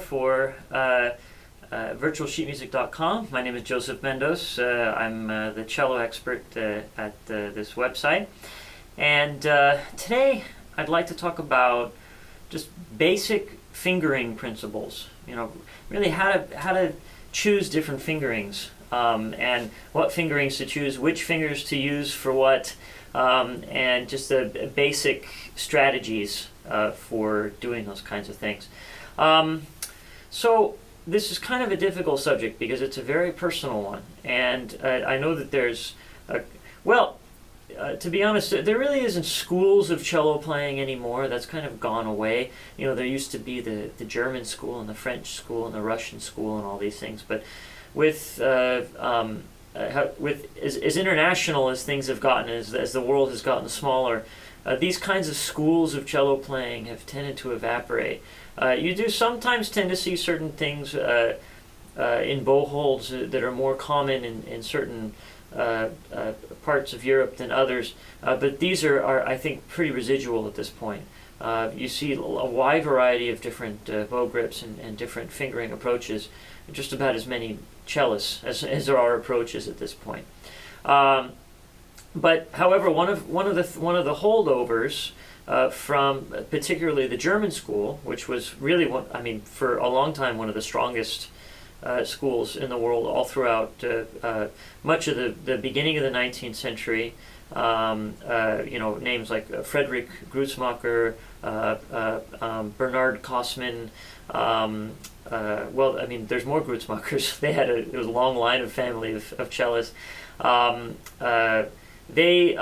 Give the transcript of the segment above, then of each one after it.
for virtualsheetmusic.com. My name is Joseph Mendoes. I'm the cello expert at this website. And today I'd like to talk about just basic fingering principles. You know, really how to choose different fingerings and what fingerings to choose, which fingers to use for what, and just the basic strategies for doing those kinds of things. So this is kind of a difficult subject because it's a very personal one, and I know that there's to be honest, there really isn't schools of cello playing anymore. That's kind of gone away. You know, there used to be the German school and the French school and the Russian school and all these things, but with as international as things have gotten, as the world has gotten smaller, these kinds of schools of cello playing have tended to evaporate. You do sometimes tend to see certain things in bow holds that are more common in certain parts of Europe than others, but these are I think pretty residual at this point. You see a wide variety of different bow grips and different fingering approaches, just about as many cellists as there are approaches at this point. But however, one of the holdovers from particularly the German school, which was really for a long time one of the strongest schools in the world, all throughout much of the beginning of the 19th century. Names like Friedrich Grützmacher, Bernard Kossmann. There's more Grützmachers. There was a long line of family of cellists. They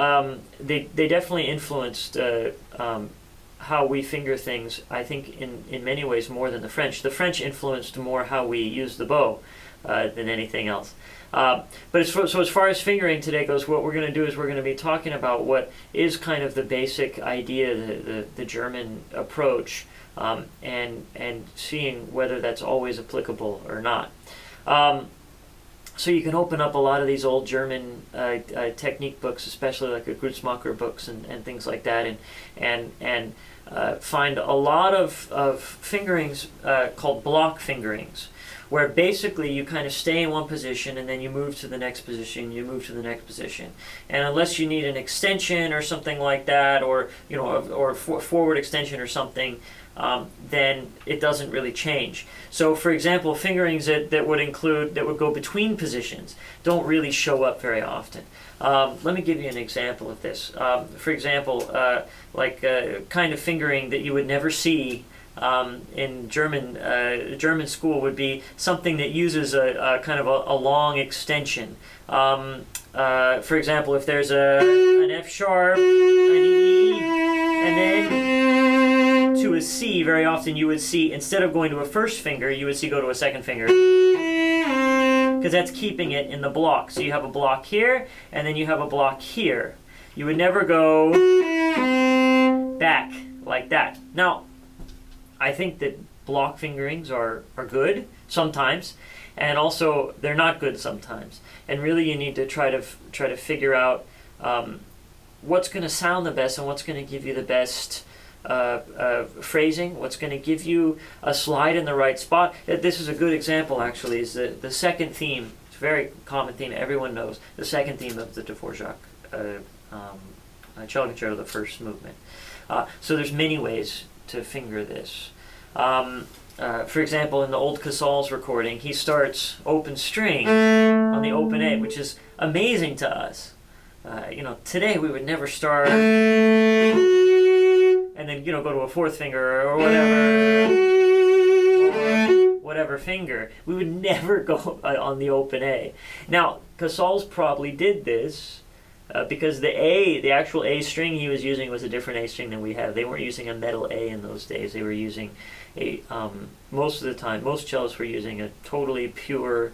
definitely influenced how we finger things, I think, in many ways more than the French. The French influenced more how we use the bow than anything else. But as far as fingering today goes, what we're going to do is we're going to be talking about what is kind of the basic idea, the German approach, and seeing whether that's always applicable or not. So you can open up a lot of these old German technique books, especially like the Grützmacher books and things like that, and find a lot of fingerings called block fingerings, where basically you kind of stay in one position and then you move to the next position, and unless you need an extension or something like that, or forward extension or something, then it doesn't really change. So for example, fingerings that would go between positions don't really show up very often. Let me give you an example of this. For example, kind of fingering that you would never see in German school would be something that uses a kind of a long extension. For example, if there's an F sharp, an E, and then to a C, very often you would see, instead of going to a first finger, you would see go to a second finger, because that's keeping it in the block. So you have a block here, and then you have a block here. You would never go back like that. Now, I think that block fingerings are good sometimes, and also they're not good sometimes. And really, you need to try to figure out what's going to sound the best and what's going to give you the best phrasing, what's going to give you a slide in the right spot. This is a good example, actually, is the second theme. It's a very common theme, everyone knows. The second theme of the Dvorak cello concerto, the first movement. So there's many ways to finger this. For example, in the old Casals recording, he starts open string on the open A, which is amazing to us. Today we would never start and then go to a fourth finger or whatever finger. We would never go on the open A. Now, Casals probably did this because the actual A string he was using was a different A string than we have. They weren't using a metal A in those days. They were using most of the time, most cellists were using a totally pure,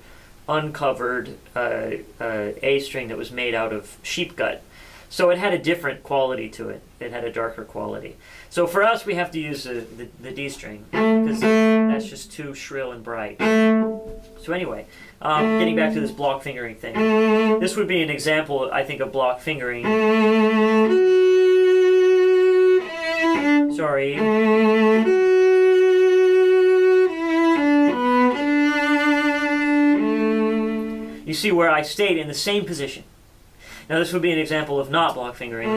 uncovered A string that was made out of sheep gut. So it had a different quality to it. It had a darker quality. So for us, we have to use the D string because that's just too shrill and bright. So anyway, getting back to this block fingering thing. This would be an example, I think, of block fingering. Sorry. see where I stayed in the same position. Now this would be an example of not block fingering.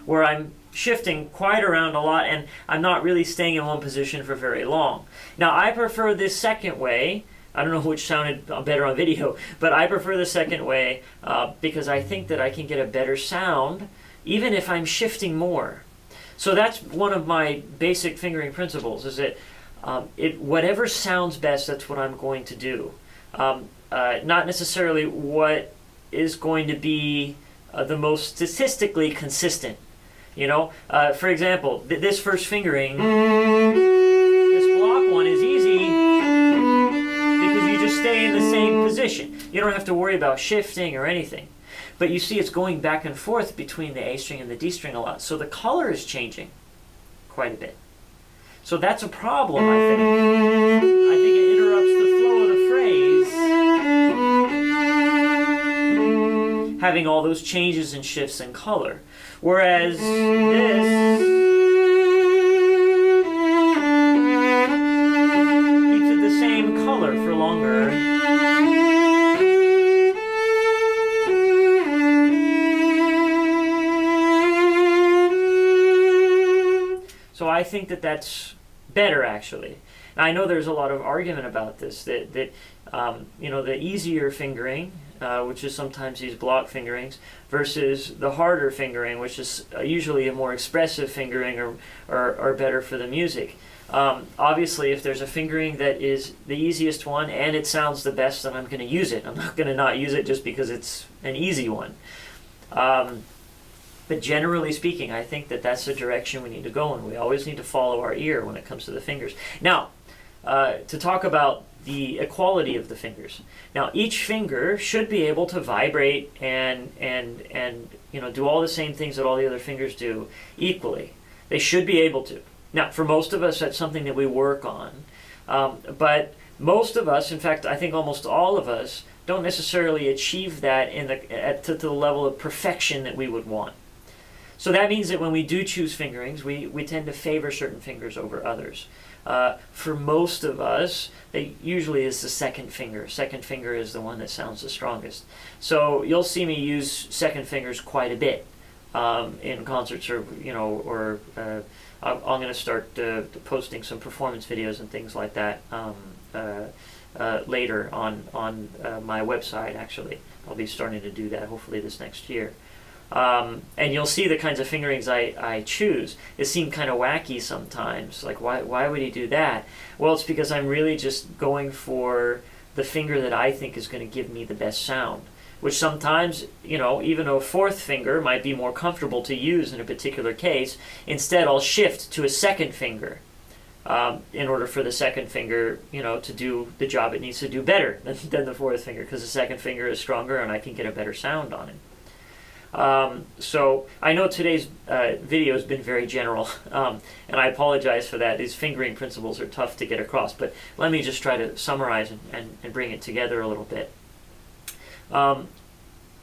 Where I'm shifting quite around a lot and I'm not really staying in one position for very long. Now I prefer this second way. I don't know which sounded better on video, but I prefer the second way because I think that I can get a better sound even if I'm shifting more. So that's one of my basic fingering principles, is that whatever sounds best, that's what I'm going to do. Not necessarily what is going to be the most statistically consistent. You know, for example, this first fingering, this block one is easy because you just stay in the same position. You don't have to worry about shifting or anything. But you see it's going back and forth between the A string and the D string a lot. So the color is changing quite a bit. So that's a problem, I think. I think it interrupts the flow of the phrase, having all those changes and shifts in color. Whereas this keeps it the same color for longer. So I think that that's better, actually. Now, I know there's a lot of argument about this, that you know, the easier fingering, which is sometimes these block fingerings, versus the harder fingering, which is usually a more expressive fingering, or better for the music. Obviously, if there's a fingering that is the easiest one and it sounds the best, then I'm going to use it. I'm not going to not use it just because it's an easy one. But generally speaking, I think that that's the direction we need to go, and we always need to follow our ear when it comes to the fingers. Now, to talk about the equality of the fingers. Now, each finger should be able to vibrate and you know, do all the same things that all the other fingers do equally. They should be able to. Now, for most of us, that's something that we work on. But most of us, in fact, I think almost all of us, don't necessarily achieve that to the level of perfection that we would want. So that means that when we do choose fingerings, we tend to favor certain fingers over others. For most of us, it usually is the second finger. Second finger is the one that sounds the strongest. So you'll see me use second fingers quite a bit in concerts, or you know, or I'm going to start posting some performance videos and things like that later on my website. Actually, I'll be starting to do that hopefully this next year. And you'll see the kinds of fingerings I choose. It seems kind of wacky sometimes. Like, why would he do that? Well, it's because I'm really just going for the finger that I think is going to give me the best sound. Which sometimes, you know, even a fourth finger might be more comfortable to use in a particular case. Instead, I'll shift to a second finger in order for the second finger, you know, to do the job it needs to do better than the fourth finger, because the second finger is stronger and I can get a better sound on it. So I know today's video has been very general, and I apologize for that. These fingering principles are tough to get across, but let me just try to summarize and bring it together a little bit.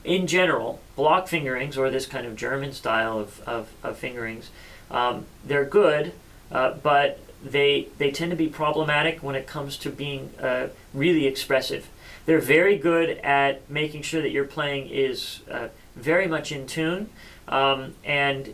In general, block fingerings, or this kind of German style of fingerings, they're good, but they tend to be problematic when it comes to being really expressive. They're very good at making sure that your playing is very much in tune, and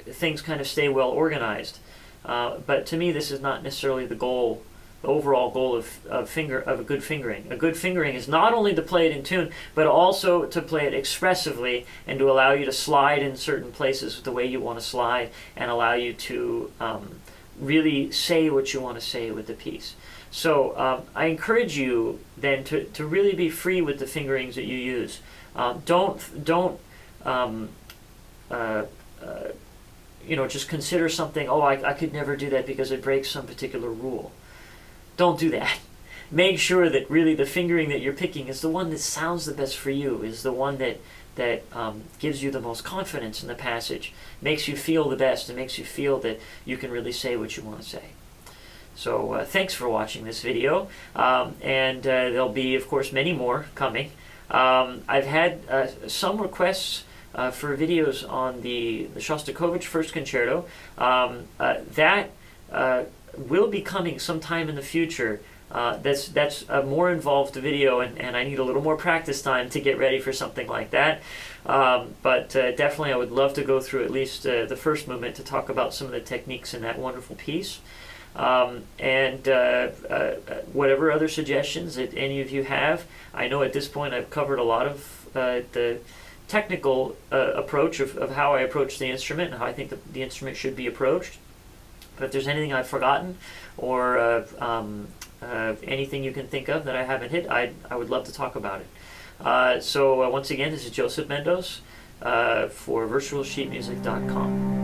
things kind of stay well organized. But to me, this is not necessarily the goal, the overall goal of a good fingering. A good fingering is not only to play it in tune, but also to play it expressively and to allow you to slide in certain places the way you want to slide, and allow you to really say what you want to say with the piece. So I encourage you then to really be free with the fingerings that you use. Don't you know, just consider something, oh, I could never do that because it breaks some particular rule. Don't do that. Make sure that really the fingering that you're picking is the one that sounds the best for you, is the one that gives you the most confidence in the passage, makes you feel the best, and makes you feel that you can really say what you want to say. So thanks for watching this video, and there'll be, of course, many more coming. I've had some requests for videos on the Shostakovich First Concerto. That will be coming sometime in the future. That's a more involved video, and I need a little more practice time to get ready for something like that. But definitely I would love to go through at least the first movement to talk about some of the techniques in that wonderful piece. And whatever other suggestions that any of you have. I know at this point I've covered a lot of the technical approach of how I approach the instrument and how I think the instrument should be approached. But if there's anything I've forgotten or anything you can think of that I haven't hit, I would love to talk about it. So once again, this is Joseph Mendoes for virtualsheetmusic.com.